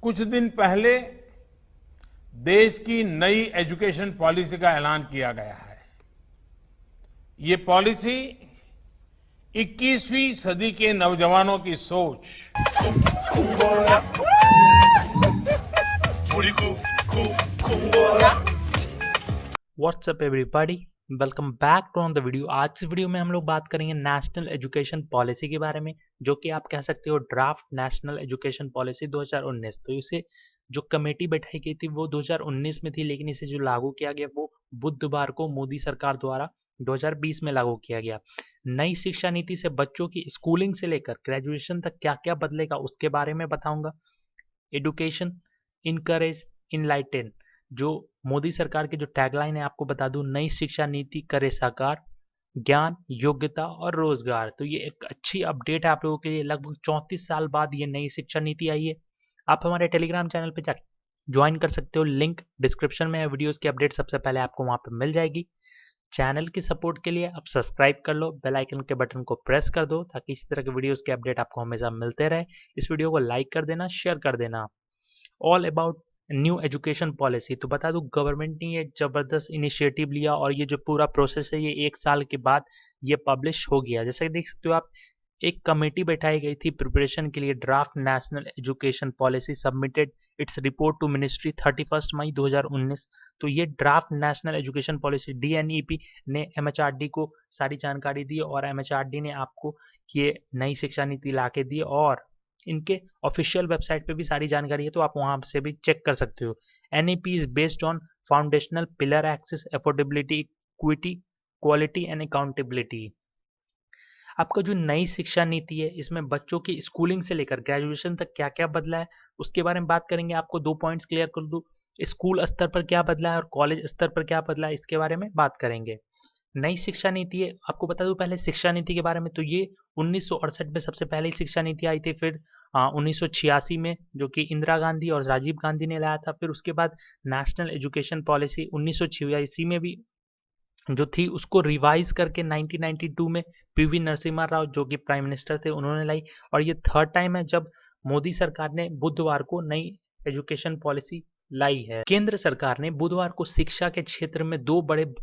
कुछ दिन पहले देश की नई एजुकेशन पॉलिसी का ऐलान किया गया है। ये पॉलिसी 21वीं सदी के नौजवानों की सोच, whatsapp everybody, welcome back to on the video. आज की वीडियो में हम लोग बात करेंगे नेशनल एजुकेशन पॉलिसी के बारे में, जो कि आप कह सकते हो ड्राफ्ट नेशनल एजुकेशन पॉलिसी 2019। तो इसे जो कमेटी बैठाई गई थी वो 2019 में थी, लेकिन इसे जो लागू किया गया वो बुधवार को मोदी सरकार द्वारा 2020 में लागू किया गया। नई शिक्षा नीति से बच्चों की स्कूलिंग से लेकर ग्रेजुएशन तक क्या क्या बदलेगा उसके बारे में बताऊंगा। एडुकेशन, इनकरेज, इनलाइटेन, जो मोदी सरकार की जो टैगलाइन है आपको बता दूं, नई शिक्षा नीति करे साकार, ज्ञान, योग्यता और रोजगार। तो ये एक अच्छी अपडेट है आप लोगों के लिए। लगभग 34 साल बाद ये नई शिक्षा नीति आई है। आप हमारे टेलीग्राम चैनल पे जाकर ज्वाइन कर सकते हो, लिंक डिस्क्रिप्शन में है। वीडियोस की अपडेट सबसे पहले आपको वहां पे मिल जाएगी। चैनल की सपोर्ट के लिए आप सब्सक्राइब कर लो, बेल आइकन के बटन को प्रेस कर दो ताकि इस तरह के वीडियोस के अपडेट आपको हमेशा मिलते रहे। इस वीडियो को लाइक कर देना, शेयर कर देना। All about new education policy. तो बता दूं, गवर्नमेंट ने ये जबरदस्त इनिशिएटिव लिया और ये जो पूरा प्रोसेस है ये 1 साल के बाद ये पब्लिश हो गया। जैसे कि देख सकते हो आप, एक कमेटी बैठाई गई थी प्रिपरेशन के लिए। Draft national education policy submitted its report to ministry 31 May 2019। तो ये draft national education policy DNEP ने MHRD को सारी जानकारी दी और MHRD ने आपको ये नई शिक्षा नीति ला के दी और इनके ऑफिशियल वेबसाइट पे भी सारी जानकारी है, तो आप वहां से भी चेक कर सकते हो। NEP is based on foundational pillar access, affordability, equity, quality and accountability. आपका जो नई शिक्षा नीति है इसमें बच्चों की स्कूलिंग से लेकर ग्रेजुएशन तक क्या क्या बदला है उसके बारे में बात करेंगे। आपको 2 पॉइंट्स क्लियर कर दूं, स्कूल स्तर पर क्या बदला है और कॉलेज स्तर पर क्या बदला है, इसके बारे में बात करेंगे। नई शिक्षा नीति है, आपको बता दूं पहले शिक्षा नीति के बारे में। तो ये 1968 में सबसे पहले शिक्षा नीति आई थी, फिर 1986 में जो कि इंदिरा गांधी और राजीव गांधी ने लाया था, फिर उसके बाद नेशनल एजुकेशन पॉलिसी 1986 में भी जो थी उसको रिवाइज करके 1992 में PV नरसिम्हा राव जो कि प्राइम मिनिस्टर थे उन्होंने लाई। और ये थर्ड टाइम है जब मोदी सरकार ने बुधवार को नई एजुकेशन पॉलिसी लाई है। केंद्र सरकार ने बुधवार को शिक्षा के क्षेत्र में 2 बड़े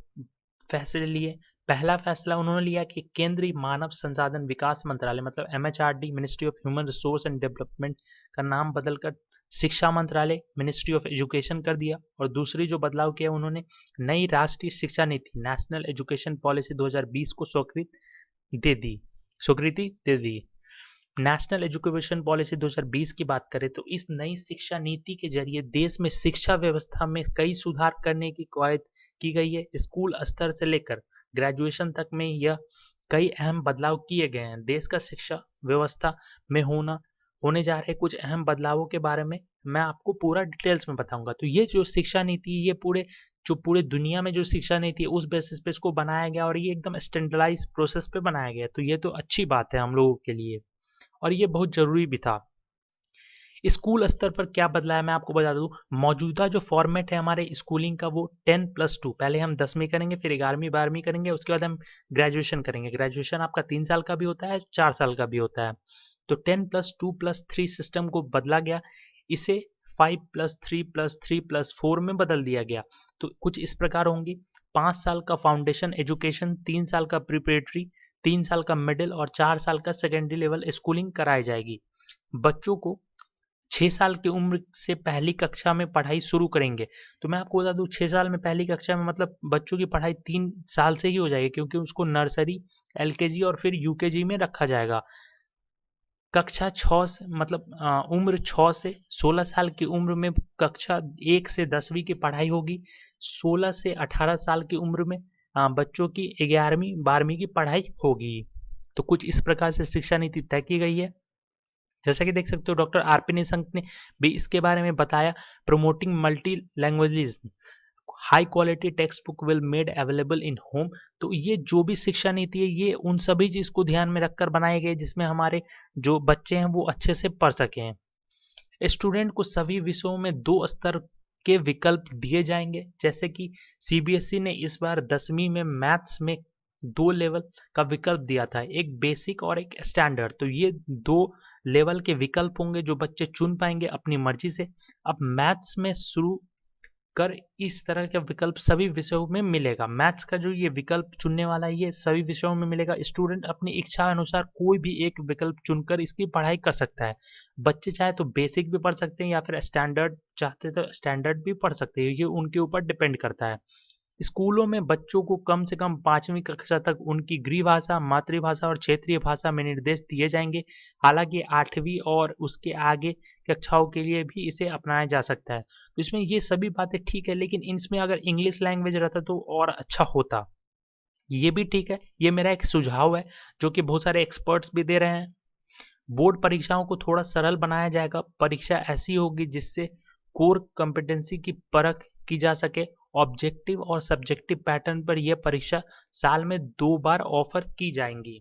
फैसले लिए। पहला फैसला उन्होंने लिया कि केंद्रीय मानव संसाधन विकास मंत्रालय मतलब MHRD, ministry of human resource and development का नाम बदलकर शिक्षा मंत्रालय, मिनिस्ट्री ऑफ एजुकेशन कर दिया। और दूसरी जो बदलाव किया उन्होंने, नई राष्ट्रीय शिक्षा नीति नेशनल एजुकेशन पॉलिसी 2020 को स्वीकृति दे दी। नेशनल एजुकेशन पॉलिसी 2020 की बात करें तो इस नई शिक्षा नीति के जरिए देश में शिक्षा व्यवस्था में कई सुधार करने की कवायद की गई है। स्कूल स्तर से लेकर ग्रेजुएशन तक में यह कई अहम बदलाव किए गए हैं। देश का शिक्षा व्यवस्था में होने जा रहे कुछ अहम बदलावों के बारे में मैं आपको पूरा डिटेल्स में बताऊंगा। तो ये जो शिक्षा नीति, ये पूरे दुनिया में जो शिक्षा नीति है उस बेसिस पे इसको बनाया गया और ये एकदम स्टैंडर्डाइज प्रोसेस पे बनाया गया। तो ये तो अच्छी बात है हम लोगों के लिए और ये बहुत जरूरी भी था। स्कूल स्तर पर क्या बदला है मैं आपको बता दूं। मौजूदा जो फॉर्मेट है हमारे स्कूलिंग का वो 10+2, पहले हम 10वीं करेंगे, फिर 11वीं 12वीं करेंगे, उसके बाद हम ग्रेजुएशन करेंगे। ग्रेजुएशन आपका 3 साल का भी होता है, 4 साल का भी होता है। तो 10+2+3 सिस्टम को बदला गया, इसे 5+3+3+4 में बदल दिया गया। तो कुछ इस प्रकार होंगी: 5 साल का फाउंडेशन एजुकेशन, 3 साल का प्रिपरेटरी, 3 साल का मिडिल और 4 साल का सेकेंडरी लेवल स्कूलिंग कराई जाएगी। बच्चों को 6 साल की उम्र से पहली कक्षा में पढ़ाई शुरू करेंगे। तो मैं आपको बता दूं, 6 साल में पहली कक्षा में मतलब बच्चों की पढ़ाई 3 साल से ही हो जाएगी, क्योंकि उसको नर्सरी, LKG और फिर UKG में रखा जाएगा। कक्षा 6 से मतलब उम्र 6 से 16 साल की उम्र में कक्षा 1 से 10वीं की पढ़ाई होगी। 16 से 18 साल की उम्र में बच्चों की 11वीं 12वीं की पढ़ाई होगी। तो कुछ इस प्रकार से शिक्षा नीति तय की गई है। जैसा कि देख सकते हो, डॉक्टर RP निशंक ने भी इसके बारे में बताया। Promoting multilingualism, high quality text book will made available in home. तो ये जो भी शिक्षा नीति है ये उन सभी चीज को ध्यान में रखकर बनाए गए जिसमें हमारे जो बच्चे हैं वो अच्छे से पढ़ सकें। स्टूडेंट को सभी विषयों में 2 स्तर के विकल्प दिए जाएंगे। जैसे कि CBSE ने इस बार 10वीं में मैथ्स में दो लेवल का विकल्प दिया था, एक बेसिक और एक स्टैंडर्ड। तो ये दो लेवल के विकल्प होंगे जो बच्चे चुन पाएंगे अपनी मर्जी से। अब मैथ्स में शुरू कर इस तरह का विकल्प सभी विषयों में मिलेगा। मैथ्स का जो ये विकल्प चुनने वाला है ये सभी विषयों में मिलेगा। स्टूडेंट अपनी इच्छा अनुसार कोई भी एक विकल्प चुनकर इसकी पढ़ाई कर सकता है। बच्चे चाहे तो बेसिक भी पढ़ सकते हैं या फिर स्टैंडर्ड चाहते तो स्टैंडर्ड भी पढ़ सकते हैं, ये उनके ऊपर डिपेंड करता है। स्कूलों में बच्चों को कम से कम 5वीं कक्षा तक उनकी गृहभाषा, मातृभाषा और क्षेत्रीय भाषा में निर्देश दिए जाएंगे। हालांकि 8वीं और उसके आगे कक्षाओं के लिए भी इसे अपनाया जा सकता है। तो इसमें ये सभी बातें ठीक है, लेकिन इसमें अगर इंग्लिश लैंग्वेज रहता तो और अच्छा होता। ये भी ठीक है, ये मेरा एक सुझाव है जो कि बहुत सारे एक्सपर्ट्स भी दे रहे हैं। बोर्ड परीक्षाओं को थोड़ा सरल बनाया जाएगा। परीक्षा ऐसी होगी जिससे कोर कॉम्पिटेंसी की परख की जा सके। ऑब्जेक्टिव और सब्जेक्टिव पैटर्न पर यह परीक्षा साल में 2 बार ऑफर की जाएंगी।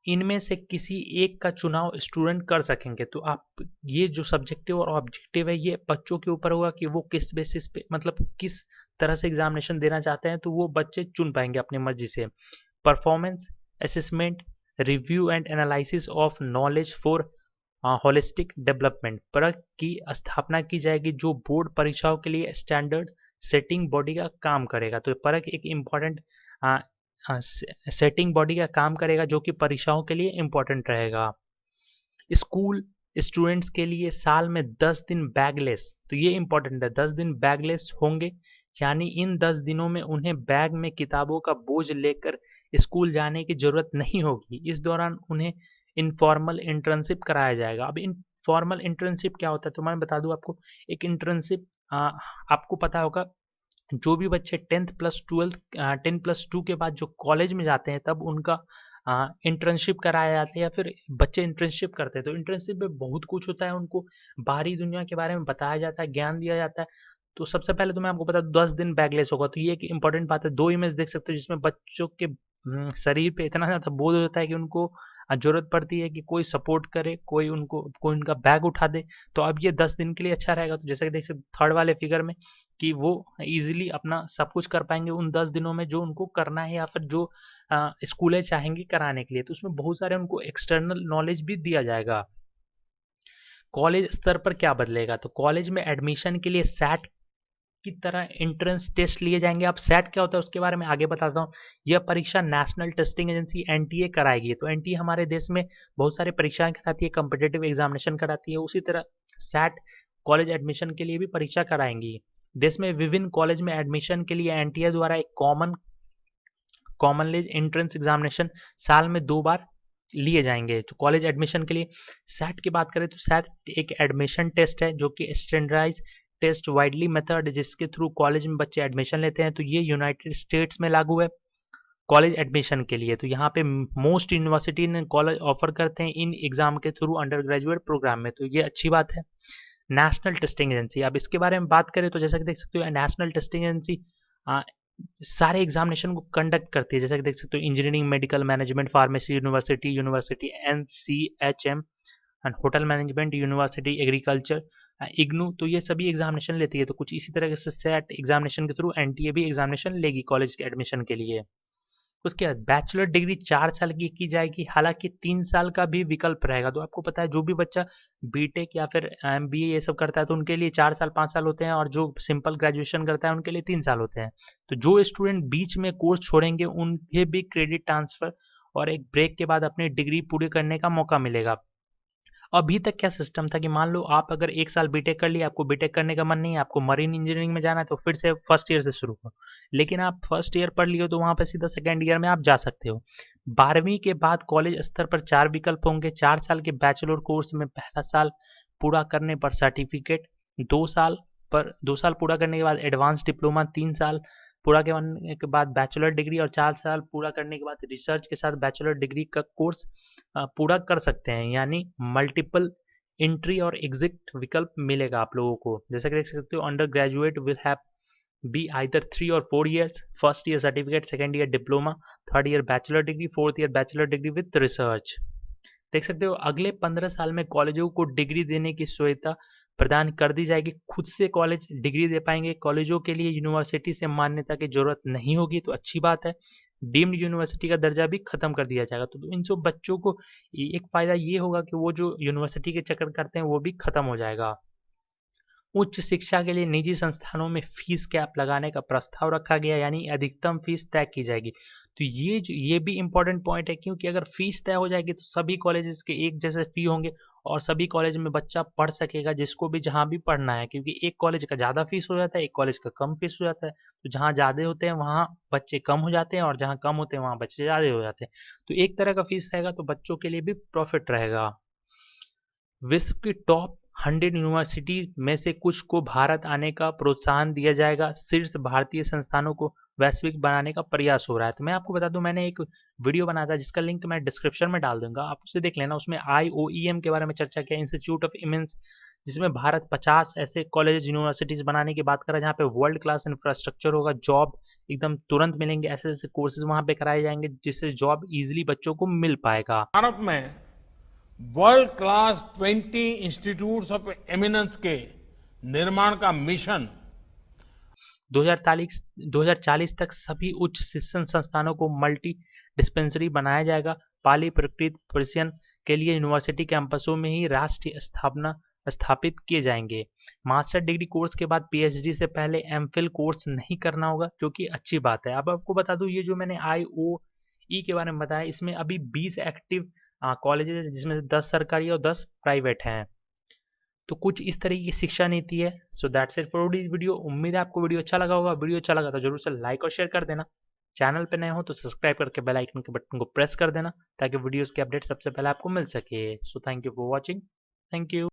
इनमें से किसी एक का चुनाव स्टूडेंट कर सकेंगे। तो आप ये जो सब्जेक्टिव और ऑब्जेक्टिव है ये बच्चों के ऊपर होगा कि वो किस बेसिस पे, मतलब किस तरह से एग्जामिनेशन देना चाहते हैं, तो वो बच्चे चुन पाएंगे अपनी मर्जी से। Performance assessment, review and analysis of knowledge for holistic development परख की स्थापना की जाएगी जो बोर्ड परीक्षाओं के लिए स्टैंडर्ड सेटिंग बॉडी का काम करेगा। तो परख एक इम्पॉर्टेंट सेटिंग बॉडी का काम करेगा जो कि परीक्षाओं के लिए इम्पोर्टेंट रहेगा। स्कूल स्टूडेंट्स के लिए साल में 10 दिन बैगलेस, तो ये इंपॉर्टेंट है, 10 दिन बैगलेस होंगे। यानी इन 10 दिनों में उन्हें बैग में किताबों का बोझ लेकर स्कूल जाने की जरूरत नहीं होगी। इस दौरान उन्हें इनफॉर्मल इंटर्नशिप कराया जाएगा। अब इनफॉर्मल इंटर्नशिप क्या होता है तो मैं बता दूं आपको। एक इंटर्नशिप आपको पता होगा, जो भी बच्चे 10+2 के बाद जो कॉलेज में जाते हैं तब उनका इंटर्नशिप कराया जाता है या फिर बच्चे इंटर्नशिप करते हैं। तो इंटर्नशिप में बहुत कुछ होता है, उनको बाहरी दुनिया के बारे में बताया जाता है, ज्ञान दिया जाता है। तो सबसे पहले तो मैं आपको बता दूं 10 दिन बैगलेस होगा। तो ये एक इंपॉर्टेंट बात है। 2 इमेज देख सकते हो जिसमें बच्चों के शरीर पे इतना ज़्यादा बोझ होता है कि उनको जरूरत पड़ती है कि कोई सपोर्ट करे, कोई उनका बैग उठा दे। तो अब ये 10 दिन के लिए अच्छा रहेगा। तो जैसे कि देख सकते थर्ड वाले फिगर में कि वो इजीली अपना सब कुछ कर पाएंगे उन 10 दिनों में जो उनको करना है या फिर जो स्कूलें चाहेंगी कराने के लिए। तो उसमें बहुत सारे उनको एक्सटर्नल नॉलेज भी दिया जाएगा। कॉलेज स्तर पर क्या बदलेगा, तो कॉलेज में एडमिशन के लिए सैट की तरह एंट्रेंस टेस्ट लिए जाएंगे। अब सैट क्या होता है उसके बारे में आगे बताता हूँ। यह परीक्षा नेशनल टेस्टिंग एजेंसी एनटीए कराएगी। तो एनटीए हमारे देश में बहुत सारी परीक्षाएं कराती है, कॉम्पिटेटिव एग्जामिनेशन कराती है। उसी तरह सैट कॉलेज एडमिशन के लिए भी परीक्षा कराएंगी। देश में विभिन्न कॉलेज में एडमिशन के लिए एनटीए द्वारा एक कॉमनलेज एंट्रेंस एग्जामिनेशन साल में 2 बार लिए जाएंगे। तो कॉलेज एडमिशन के लिए सैट की बात करें तो सैट एक एडमिशन टेस्ट है जो कि स्टैंडर्डाइज टेस्ट वाइडली मेथड जिसके थ्रू कॉलेज में बच्चे एडमिशन लेते हैं। तो ये यूनाइटेड स्टेट्स में लागू है कॉलेज एडमिशन के लिए। तो यहाँ पे मोस्ट यूनिवर्सिटी ने कॉलेज ऑफर करते हैं इन एग्जाम के थ्रू अंडर ग्रेजुएट प्रोग्राम में। तो ये अच्छी बात है। नेशनल टेस्टिंग एजेंसी, अब इसके बारे में बात करें तो जैसा कि देख सकते हो नेशनल टेस्टिंग एजेंसी सारे एग्जामिनेशन को कंडक्ट करती है। जैसा कि देख सकते हो engineering, medical, management, pharmacy university NCHM and hotel management university, agriculture, IGNOU, तो ये सभी एग्जामिनेशन लेती है। तो कुछ इसी तरह से सेट एग्जामिनेशन के थ्रू एनटीए भी एग्जामिनेशन लेगी कॉलेज के एडमिशन के लिए। उसके बाद बैचलर डिग्री 4 साल की जाएगी। हालांकि 3 साल का भी विकल्प रहेगा। तो आपको पता है जो भी बच्चा बीटेक या फिर एमबीए ये सब करता है तो उनके लिए 4 साल 5 साल होते हैं और जो सिंपल ग्रेजुएशन करता है उनके लिए 3 साल होते हैं। तो जो स्टूडेंट बीच में कोर्स छोड़ेंगे उन्हें भी क्रेडिट ट्रांसफर और एक ब्रेक के बाद अपनी डिग्री पूरी करने का मौका मिलेगा। अभी तक क्या सिस्टम था कि मान लो आप अगर 1 साल बीटेक कर लिया, आपको बीटेक करने का मन नहीं है, आपको मरीन इंजीनियरिंग में जाना है तो फिर से फर्स्ट ईयर से शुरू करो। लेकिन आप फर्स्ट ईयर पढ़ लिए तो वहां पर सीधा सेकेंड ईयर में आप जा सकते हो। 12वीं के बाद कॉलेज स्तर पर 4 विकल्प होंगे। 4 साल के बैचलर कोर्स में पहला साल पूरा करने पर सर्टिफिकेट, 2 साल पूरा करने के बाद एडवांस डिप्लोमा, 3 साल पूरा करने के बाद बैचलर डिग्री और 4 साल पूरा करने के बाद रिसर्च के साथ बैचलर डिग्री का कोर्स पूरा कर सकते हैं। यानी मल्टीपल एंट्री और एग्जिट विकल्प मिलेगा आप लोगों को। जैसा कि देख सकते हो under graduate will have be either 3 और 4 years, first year certificate, second year diploma, third year bachelor degree, fourth year bachelor degree with research. देख सकते हो अगले 15 साल में कॉलेजों को डिग्री देने की सुविधा प्रदान कर दी जाएगी। खुद से कॉलेज डिग्री दे पाएंगे। कॉलेजों के लिए यूनिवर्सिटी से मान्यता की जरूरत नहीं होगी, तो अच्छी बात है। डीम्ड यूनिवर्सिटी का दर्जा भी खत्म कर दिया जाएगा। तो इन सब बच्चों को एक फायदा ये होगा कि वो जो यूनिवर्सिटी के चक्कर करते हैं वो भी खत्म हो जाएगा। उच्च शिक्षा के लिए निजी संस्थानों में फीस कैप लगाने का प्रस्ताव रखा गया, यानी अधिकतम फीस तय की जाएगी। तो ये भी इंपॉर्टेंट पॉइंट है, क्योंकि अगर फीस तय हो जाएगी तो सभी कॉलेजेस के एक जैसे फी होंगे और सभी कॉलेज में बच्चा पढ़ सकेगा जिसको भी जहाँ भी पढ़ना है, क्योंकि एक कॉलेज का ज़्यादा फीस हो जाता है, एक कॉलेज का कम फीस हो जाता है। तो जहाँ ज़्यादा होते हैं वहाँ बच्चे कम हो जाते हैं और जहाँ कम होते हैं वहाँ बच्चे ज़्यादा हो जाते हैं। तो एक तरह का फीस रहेगा तो बच्चों के लिए भी प्रॉफिट रहेगा। विश्व की टॉप 100 यूनिवर्सिटी में से कुछ को भारत आने का प्रोत्साहन दिया जाएगा। शीर्ष भारतीय संस्थानों को वैश्विक बनाने का प्रयास हो रहा है। तो मैं आपको बता दूं, मैंने एक वीडियो बनाया था जिसका लिंक मैं डिस्क्रिप्शन में डाल दूंगा, आप उसे देख लेना। उसमें IOEM के बारे में चर्चा किया, इंस्टीट्यूट ऑफ इमेंस, जिसमें भारत 50 ऐसे कॉलेज यूनिवर्सिटीज बनाने की बात कर रहा है जहाँ पे वर्ल्ड क्लास इंफ्रास्ट्रक्चर होगा, जॉब एकदम तुरंत मिलेंगे, ऐसे ऐसे कोर्सेज वहाँ पे कराए जाएंगे जिससे जॉब इजिली बच्चों को मिल पाएगा। भारत में world class 20 institutes of eminence के निर्माण का मिशन 2040 तक सभी उच्च शिक्षण संस्थानों को मल्टी डिस्पेंसरी बनाया जाएगा। पाली प्रकृत प्रशिक्षण के लिए यूनिवर्सिटी कैंपसों में ही राष्ट्रीय स्थापित किए जाएंगे। मास्टर डिग्री कोर्स के बाद PhD से पहले MPhil कोर्स नहीं करना होगा, जो कि अच्छी बात है। अब आपको बता दूं, ये जो मैंने IOE के बारे में बताया, इसमें अभी 20 एक्टिव कॉलेजेस है, जिसमें 10 सरकारी और 10 प्राइवेट हैं। तो कुछ इस तरह की शिक्षा नीति है। So that's it for this video. उम्मीद है आपको वीडियो अच्छा लगा होगा। वीडियो अच्छा लगा तो जरूर से लाइक और शेयर कर देना। चैनल पे नए हो तो सब्सक्राइब करके बेल आइकन के बटन को प्रेस कर देना ताकि वीडियोस के अपडेट सबसे पहले आपको मिल सके। So thank you for watching. Thank you.